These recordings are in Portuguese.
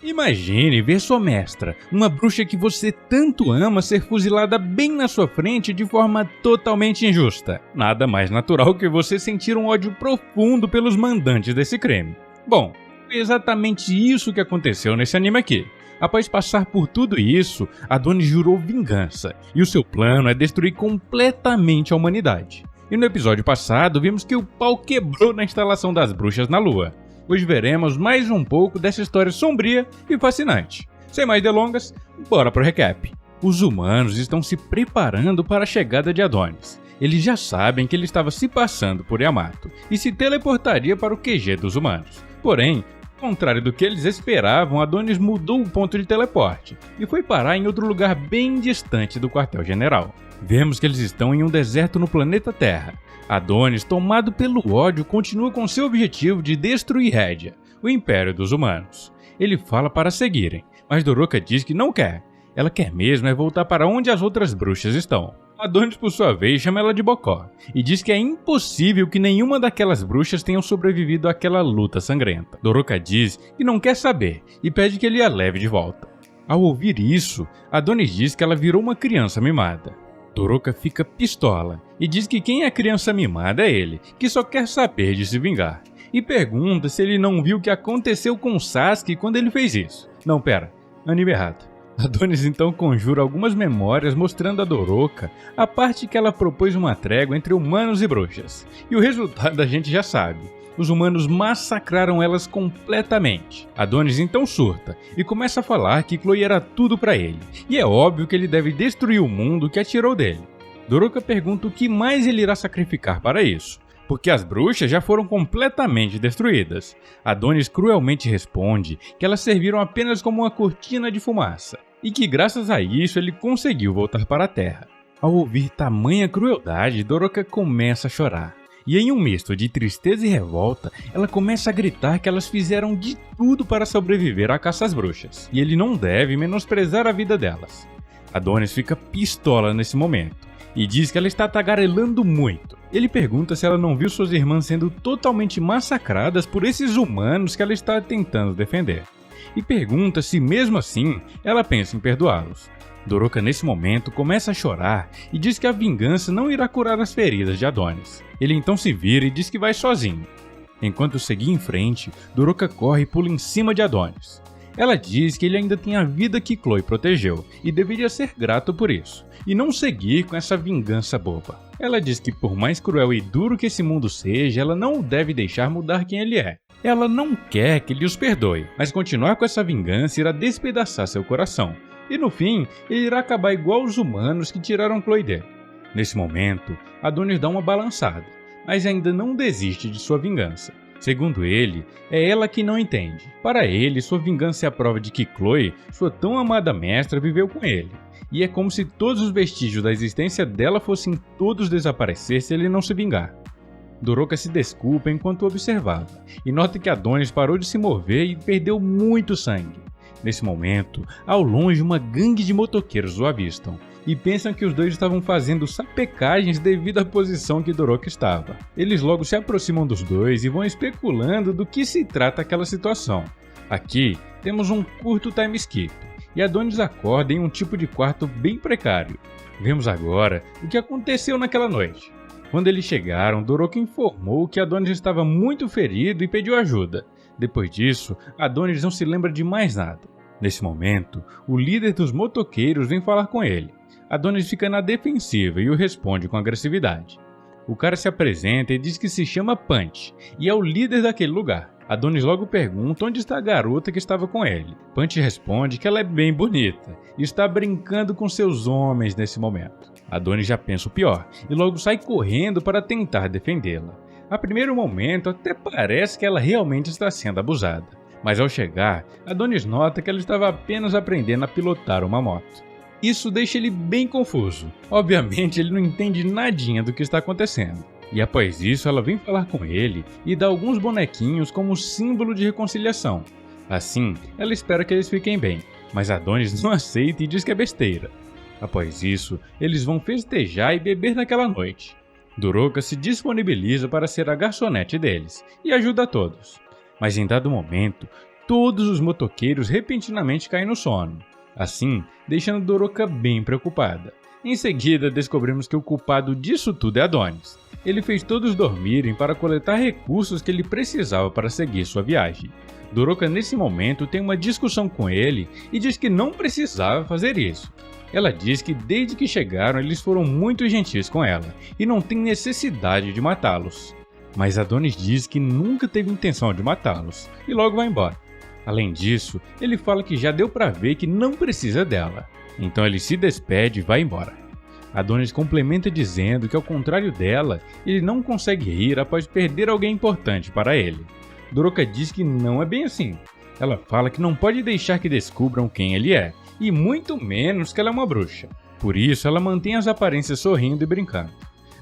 Imagine ver sua mestra, uma bruxa que você tanto ama, ser fuzilada bem na sua frente de forma totalmente injusta. Nada mais natural que você sentir um ódio profundo pelos mandantes desse crime. Bom, foi exatamente isso que aconteceu nesse anime aqui. Após passar por tudo isso, Adonis jurou vingança, e o seu plano é destruir completamente a humanidade. E no episódio passado, vimos que o pau quebrou na instalação das bruxas na Lua. Hoje veremos mais um pouco dessa história sombria e fascinante. Sem mais delongas, bora pro recap. Os humanos estão se preparando para a chegada de Adonis. Eles já sabem que ele estava se passando por Yamato e se teleportaria para o QG dos humanos. Porém, ao contrário do que eles esperavam, Adonis mudou o ponto de teleporte e foi parar em outro lugar bem distante do quartel-general. Vemos que eles estão em um deserto no planeta Terra. Adonis, tomado pelo ódio, continua com seu objetivo de destruir Rédia, o Império dos Humanos. Ele fala para seguirem, mas Doroka diz que não quer. Ela quer mesmo é voltar para onde as outras bruxas estão. Adonis, por sua vez, chama ela de Bocó e diz que é impossível que nenhuma daquelas bruxas tenham sobrevivido àquela luta sangrenta. Doroka diz que não quer saber e pede que ele a leve de volta. Ao ouvir isso, Adonis diz que ela virou uma criança mimada. Doroka fica pistola e diz que quem é a criança mimada é ele, que só quer saber de se vingar. E pergunta se ele não viu o que aconteceu com Sasuke quando ele fez isso. Não, pera, anime errado. Adonis então conjura algumas memórias mostrando a Doroka a parte que ela propôs uma trégua entre humanos e bruxas. E o resultado a gente já sabe. Os humanos massacraram elas completamente. Adonis então surta e começa a falar que Chloe era tudo pra ele. E é óbvio que ele deve destruir o mundo que atirou dele. Doroka pergunta o que mais ele irá sacrificar para isso, porque as bruxas já foram completamente destruídas. Adonis cruelmente responde que elas serviram apenas como uma cortina de fumaça, e que graças a isso ele conseguiu voltar para a Terra. Ao ouvir tamanha crueldade, Doroka começa a chorar. E em um misto de tristeza e revolta, ela começa a gritar que elas fizeram de tudo para sobreviver à caça às bruxas, e ele não deve menosprezar a vida delas. Adonis fica pistola nesse momento, e diz que ela está tagarelando muito. Ele pergunta se ela não viu suas irmãs sendo totalmente massacradas por esses humanos que ela está tentando defender. E pergunta se mesmo assim ela pensa em perdoá-los. Doroka nesse momento começa a chorar e diz que a vingança não irá curar as feridas de Adonis. Ele então se vira e diz que vai sozinho. Enquanto seguir em frente, Doroka corre e pula em cima de Adonis. Ela diz que ele ainda tem a vida que Chloe protegeu e deveria ser grato por isso, e não seguir com essa vingança boba. Ela diz que por mais cruel e duro que esse mundo seja, ela não o deve deixar mudar quem ele é. Ela não quer que ele os perdoe, mas continuar com essa vingança irá despedaçar seu coração. E no fim, ele irá acabar igual os humanos que tiraram Chloe dele. Nesse momento, Adonis dá uma balançada, mas ainda não desiste de sua vingança. Segundo ele, é ela que não entende. Para ele, sua vingança é a prova de que Chloe, sua tão amada mestra, viveu com ele. E é como se todos os vestígios da existência dela fossem todos desaparecer se ele não se vingar. Doroka se desculpa enquanto observava, e nota que Adonis parou de se mover e perdeu muito sangue. Nesse momento, ao longe uma gangue de motoqueiros o avistam, e pensam que os dois estavam fazendo sapecagens devido à posição que Doroka estava. Eles logo se aproximam dos dois e vão especulando do que se trata aquela situação. Aqui, temos um curto time skip, e Adonis acorda em um tipo de quarto bem precário. Vemos agora o que aconteceu naquela noite. Quando eles chegaram, Doroka informou que Adonis estava muito ferido e pediu ajuda. Depois disso, Adonis não se lembra de mais nada. Nesse momento, o líder dos motoqueiros vem falar com ele. Adonis fica na defensiva e o responde com agressividade. O cara se apresenta e diz que se chama Punch e é o líder daquele lugar. Adonis logo pergunta onde está a garota que estava com ele. Punch responde que ela é bem bonita e está brincando com seus homens nesse momento. Adonis já pensa o pior e logo sai correndo para tentar defendê-la. A primeiro momento até parece que ela realmente está sendo abusada, mas ao chegar, Adonis nota que ela estava apenas aprendendo a pilotar uma moto. Isso deixa ele bem confuso. Obviamente ele não entende nadinha do que está acontecendo. E após isso ela vem falar com ele e dá alguns bonequinhos como símbolo de reconciliação. Assim, ela espera que eles fiquem bem, mas Adonis não aceita e diz que é besteira. Após isso, eles vão festejar e beber naquela noite. Doroka se disponibiliza para ser a garçonete deles e ajuda a todos. Mas em dado momento, todos os motoqueiros repentinamente caem no sono, assim deixando Doroka bem preocupada. Em seguida, descobrimos que o culpado disso tudo é Adonis. Ele fez todos dormirem para coletar recursos que ele precisava para seguir sua viagem. Doroka nesse momento tem uma discussão com ele e diz que não precisava fazer isso. Ela diz que desde que chegaram eles foram muito gentis com ela e não tem necessidade de matá-los. Mas Adonis diz que nunca teve intenção de matá-los e logo vai embora. Além disso, ele fala que já deu para ver que não precisa dela. Então ele se despede e vai embora. Adonis complementa dizendo que ao contrário dela, ele não consegue rir após perder alguém importante para ele. Doroka diz que não é bem assim. Ela fala que não pode deixar que descubram quem ele é, e muito menos que ela é uma bruxa. Por isso ela mantém as aparências sorrindo e brincando.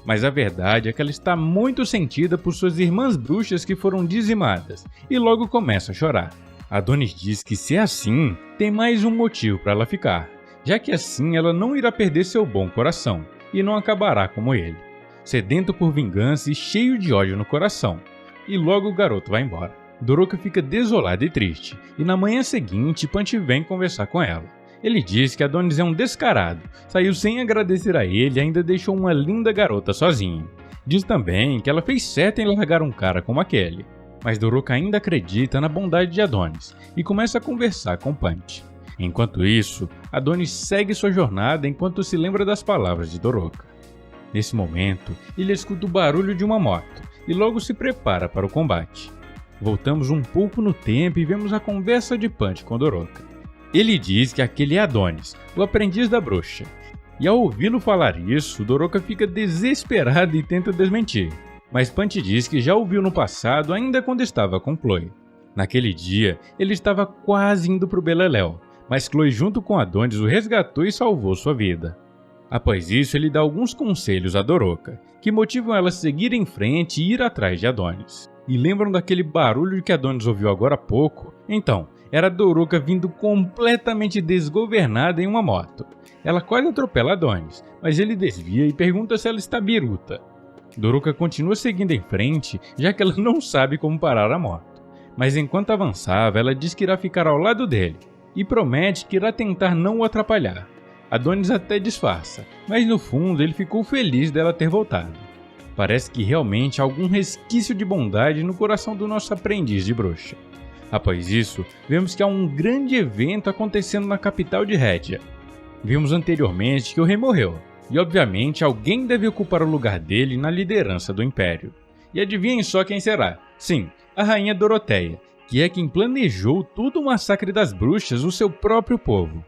Mas a verdade é que ela está muito sentida por suas irmãs bruxas que foram dizimadas, e logo começa a chorar. Adonis diz que se é assim, tem mais um motivo para ela ficar, já que assim ela não irá perder seu bom coração, e não acabará como ele, sedento por vingança e cheio de ódio no coração. E logo o garoto vai embora. Doroka fica desolada e triste, e na manhã seguinte Punch vem conversar com ela. Ele diz que Adonis é um descarado, saiu sem agradecer a ele e ainda deixou uma linda garota sozinha. Diz também que ela fez certo em largar um cara como aquele. Mas Doroka ainda acredita na bondade de Adonis e começa a conversar com Punch. Enquanto isso, Adonis segue sua jornada enquanto se lembra das palavras de Doroka. Nesse momento, ele escuta o barulho de uma moto e logo se prepara para o combate. Voltamos um pouco no tempo e vemos a conversa de Punch com Doroka. Ele diz que aquele é Adonis, o aprendiz da bruxa. E ao ouvi-lo falar isso, Doroka fica desesperada e tenta desmentir. Mas Punch diz que já ouviu no passado ainda quando estava com Chloe. Naquele dia, ele estava quase indo para o Beleléu, mas Chloe junto com Adonis o resgatou e salvou sua vida. Após isso, ele dá alguns conselhos a Doroka, que motivam ela a seguir em frente e ir atrás de Adonis. E lembram daquele barulho que Adonis ouviu agora há pouco? Então, era Doroka vindo completamente desgovernada em uma moto. Ela quase atropela Adonis, mas ele desvia e pergunta se ela está biruta. Doroka continua seguindo em frente, já que ela não sabe como parar a moto. Mas enquanto avançava, ela diz que irá ficar ao lado dele, e promete que irá tentar não o atrapalhar. Adonis até disfarça, mas no fundo ele ficou feliz dela ter voltado. Parece que realmente há algum resquício de bondade no coração do nosso aprendiz de bruxa. Após isso, vemos que há um grande evento acontecendo na capital de Rédia. Vimos anteriormente que o rei morreu, e obviamente alguém deve ocupar o lugar dele na liderança do Império. E adivinhem só quem será? Sim, a Rainha Doroteia, que é quem planejou todo o massacre das bruxas, o seu próprio povo.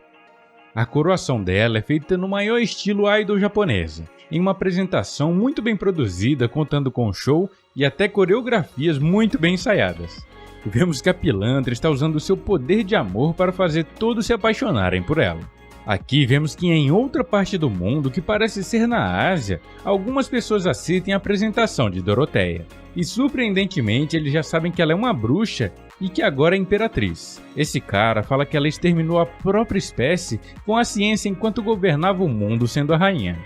A coroação dela é feita no maior estilo idol japonesa, em uma apresentação muito bem produzida, contando com show e até coreografias muito bem ensaiadas. Vemos que a pilantra está usando seu poder de amor para fazer todos se apaixonarem por ela. Aqui vemos que em outra parte do mundo, que parece ser na Ásia, algumas pessoas assistem a apresentação de Doroteia. E surpreendentemente eles já sabem que ela é uma bruxa e que agora é imperatriz. Esse cara fala que ela exterminou a própria espécie com a ciência enquanto governava o mundo sendo a rainha.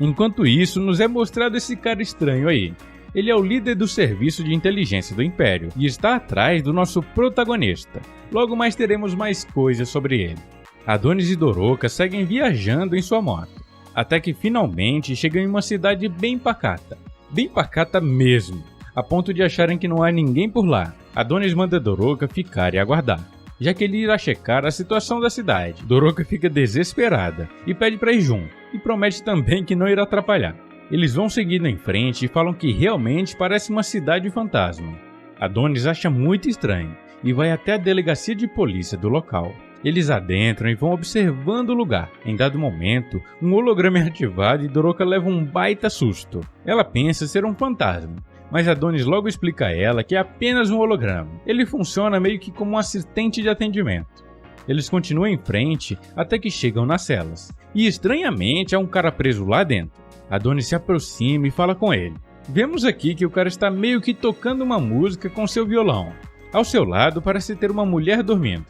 Enquanto isso, nos é mostrado esse cara estranho aí. Ele é o líder do serviço de inteligência do Império e está atrás do nosso protagonista. Logo mais teremos mais coisas sobre ele. Adonis e Doroka seguem viajando em sua moto, até que finalmente chegam em uma cidade bem pacata mesmo, a ponto de acharem que não há ninguém por lá. Adonis manda Doroka ficar e aguardar, já que ele irá checar a situação da cidade. Doroka fica desesperada e pede para ir junto, e promete também que não irá atrapalhar. Eles vão seguindo em frente e falam que realmente parece uma cidade fantasma. Adonis acha muito estranho e vai até a delegacia de polícia do local. Eles adentram e vão observando o lugar. Em dado momento, um holograma é ativado e Doroka leva um baita susto. Ela pensa ser um fantasma, mas Adonis logo explica a ela que é apenas um holograma. Ele funciona meio que como um assistente de atendimento. Eles continuam em frente até que chegam nas celas. E estranhamente há um cara preso lá dentro. Adonis se aproxima e fala com ele. Vemos aqui que o cara está meio que tocando uma música com seu violão. Ao seu lado parece ter uma mulher dormindo.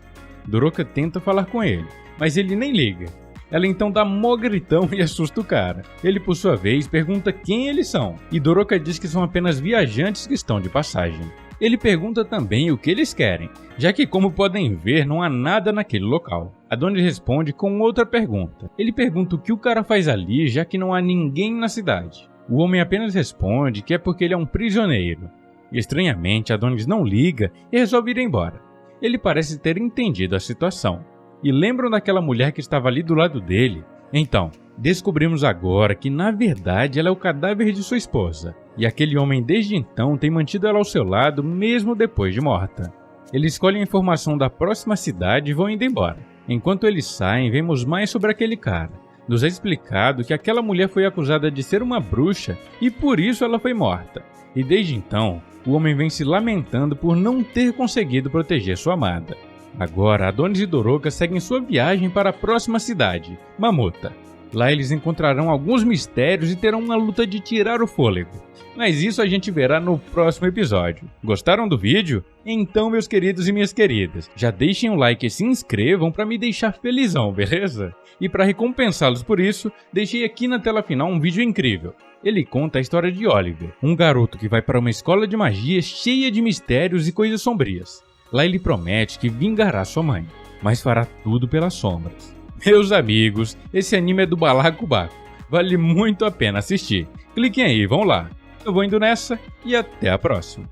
Doroka tenta falar com ele, mas ele nem liga. Ela então dá mó gritão e assusta o cara. Ele, por sua vez, pergunta quem eles são, e Doroka diz que são apenas viajantes que estão de passagem. Ele pergunta também o que eles querem, já que, como podem ver, não há nada naquele local. Adonis responde com outra pergunta. Ele pergunta o que o cara faz ali, já que não há ninguém na cidade. O homem apenas responde que é porque ele é um prisioneiro. Estranhamente, Adonis não liga e resolve ir embora. Ele parece ter entendido a situação. E lembram daquela mulher que estava ali do lado dele? Então, descobrimos agora que na verdade ela é o cadáver de sua esposa. E aquele homem desde então tem mantido ela ao seu lado mesmo depois de morta. Eles escolhem a informação da próxima cidade e vão indo embora. Enquanto eles saem, vemos mais sobre aquele cara. Nos é explicado que aquela mulher foi acusada de ser uma bruxa e por isso ela foi morta. E desde então, o homem vem se lamentando por não ter conseguido proteger sua amada. Agora, Adonis e Doroka seguem sua viagem para a próxima cidade, Mamuta. Lá eles encontrarão alguns mistérios e terão uma luta de tirar o fôlego. Mas isso a gente verá no próximo episódio. Gostaram do vídeo? Então, meus queridos e minhas queridas, já deixem um like e se inscrevam para me deixar felizão, beleza? E para recompensá-los por isso, deixei aqui na tela final um vídeo incrível. Ele conta a história de Oliver, um garoto que vai para uma escola de magia cheia de mistérios e coisas sombrias. Lá ele promete que vingará sua mãe, mas fará tudo pelas sombras. Meus amigos, esse anime é do Balacobaco. Vale muito a pena assistir. Cliquem aí, vão lá. Eu vou indo nessa e até a próxima.